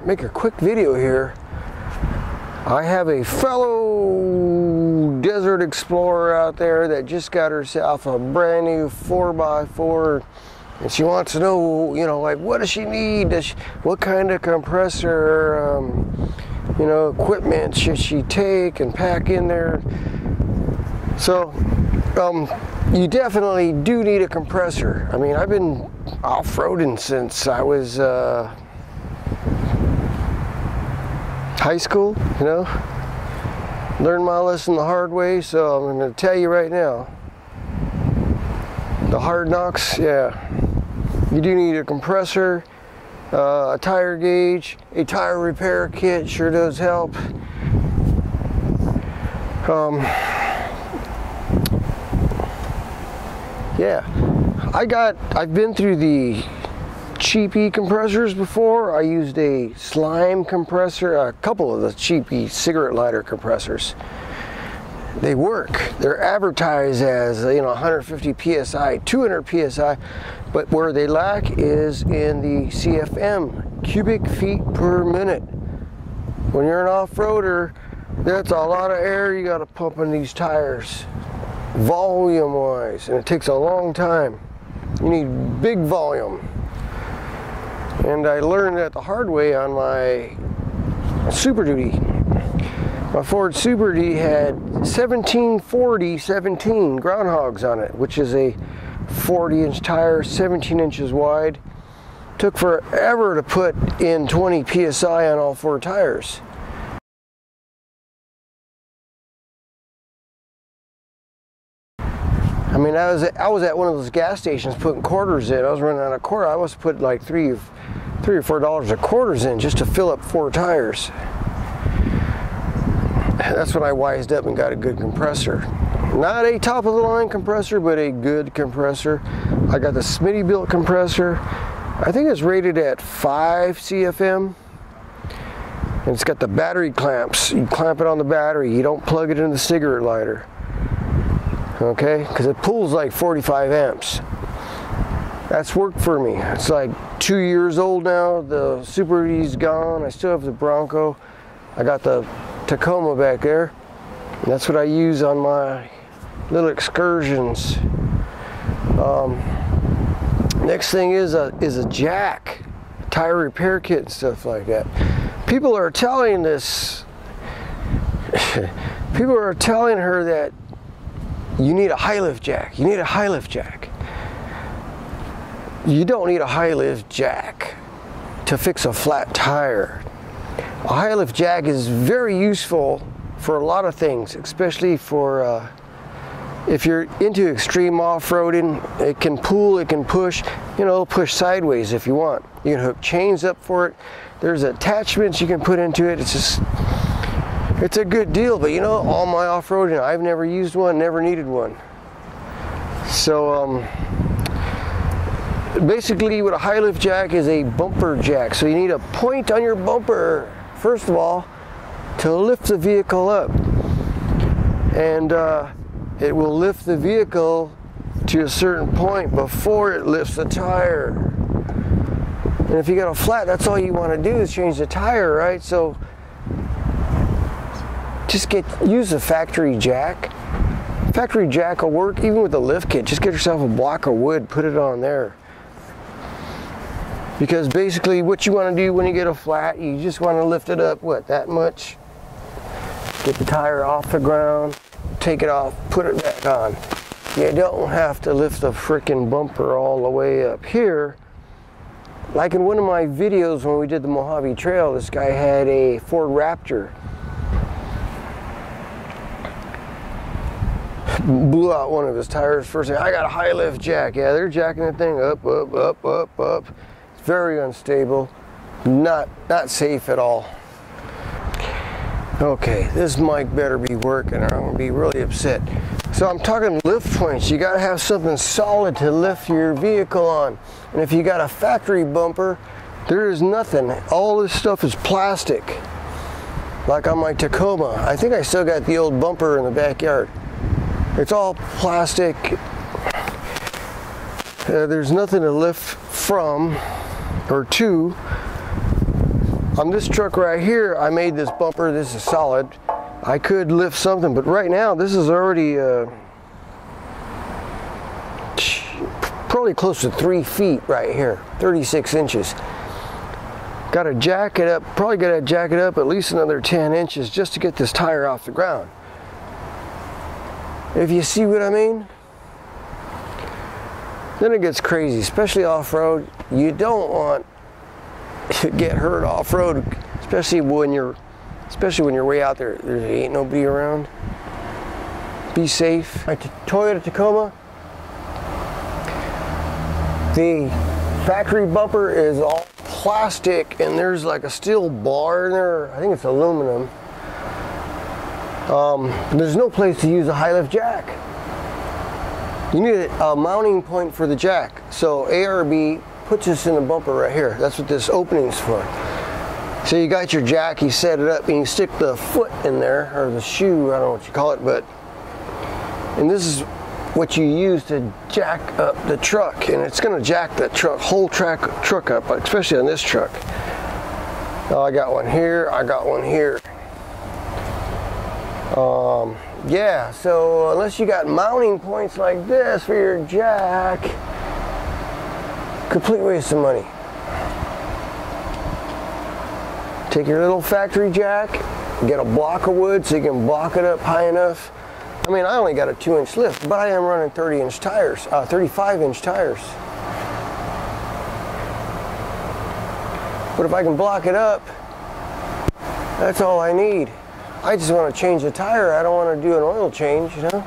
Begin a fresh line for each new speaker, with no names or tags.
Make a quick video here. I have a fellow desert explorer out there that just got herself a brand new 4x4, and she wants to know, you know, like, what does she need? What kind of compressor, you know, equipment should she take and pack in there? So, you definitely do need a compressor. I mean, I've been off-roading since I was high school, you know. Learned my lesson the hard way, so I'm going to tell you right now. The hard knocks, yeah. You do need a compressor, a tire gauge, a tire repair kit sure does help. Yeah, I've been through the cheapy compressors before. I used a slime compressor, a couple of the cheapy cigarette lighter compressors. They work. They're advertised as, you know, 150 psi, 200 psi, but where they lack is in the CFM, cubic feet per minute. When you're an off-roader, that's a lot of air you got to pump in these tires, volume-wise, and it takes a long time. You need big volume. And I learned that the hard way on my Super Duty. My Ford Super Duty had 1740-17 groundhogs on it, which is a 40-inch tire, 17 inches wide. Took forever to put in 20 psi on all four tires. I mean, I was at one of those gas stations putting quarters in. I was running out of quarter. I was putting like $3 or $4 of quarters in just to fill up 4 tires. That's when I wised up and got a good compressor. Not a top of the line compressor, but a good compressor. I got the Smittybilt compressor. I think it's rated at 5 CFM. And it's got the battery clamps. You clamp it on the battery. You don't plug it in the cigarette lighter. Okay, because it pulls like 45 amps. That's worked for me. It's like 2 years old now. The Super Duty's gone. I still have the Bronco. I got the Tacoma back there. That's what I use on my little excursions. Next thing is a jack, tire repair kit and stuff like that. People are telling this. People are telling her that you need a high lift jack. You need a high lift jack. You don't need a high lift jack to fix a flat tire. A high lift jack is very useful for a lot of things, especially for if you're into extreme off-roading. It can pull, it can push, you know, push sideways if you want. You can hook chains up for it. There's attachments you can put into it. It's a good deal, but you know, all my off-roading, I've never used one, never needed one. So basically what a high lift jack is, a bumper jack. So you need a point on your bumper, first of all, to lift the vehicle up. And it will lift the vehicle to a certain point before it lifts the tire. And if you got a flat, that's all you want to do is change the tire, right? So just use a factory jack. Factory jack will work even with a lift kit. Just get yourself a block of wood, put it on there. Because basically what you want to do when you get a flat, you just want to lift it up, what, that much? Get the tire off the ground, take it off, put it back on. You don't have to lift the frickin' bumper all the way up here. Like in one of my videos when we did the Mojave Trail, this guy had a Ford Raptor. Blew out one of his tires first thing. I got a high lift jack. Yeah, they're jacking that thing up, up, up, up, up. It's very unstable. Not safe at all. Okay, this mic better be working or I'm gonna be really upset. So I'm talking lift points. You gotta have something solid to lift your vehicle on. And if you got a factory bumper, there is nothing. All this stuff is plastic. Like on my Tacoma. I think I still got the old bumper in the backyard. It's all plastic. There's nothing to lift from or to. On this truck right here, I made this bumper. This is solid. I could lift something, but right now this is already probably close to 3 feet right here, 36 inches. Got to jack it up, probably got to jack it up at least another 10 inches just to get this tire off the ground. If you see what I mean? Then it gets crazy, especially off-road. You don't want to get hurt off-road, especially when you're way out there. There ain't nobody around. Be safe. Right, Toyota Tacoma. The factory bumper is all plastic, and there's like a steel bar in there. I think it's aluminum. There's no place to use a high lift jack. You need a mounting point for the jack. So ARB puts this in the bumper right here. That's what this opening's for. So you got your jack, you set it up, and you stick the foot in there, or the shoe, I don't know what you call it, but, and this is what you use to jack up the truck, and it's going to jack the whole truck up, especially on this truck. Oh, I got one here, I got one here. Yeah, so unless you got mounting points like this for your jack, complete waste of money. Take your little factory jack, get a block of wood so you can block it up high enough. I mean, I only got a 2-inch lift, but I am running 30-inch tires, 35-inch tires. But if I can block it up, that's all I need. I just want to change the tire. I don't want to do an oil change, you know?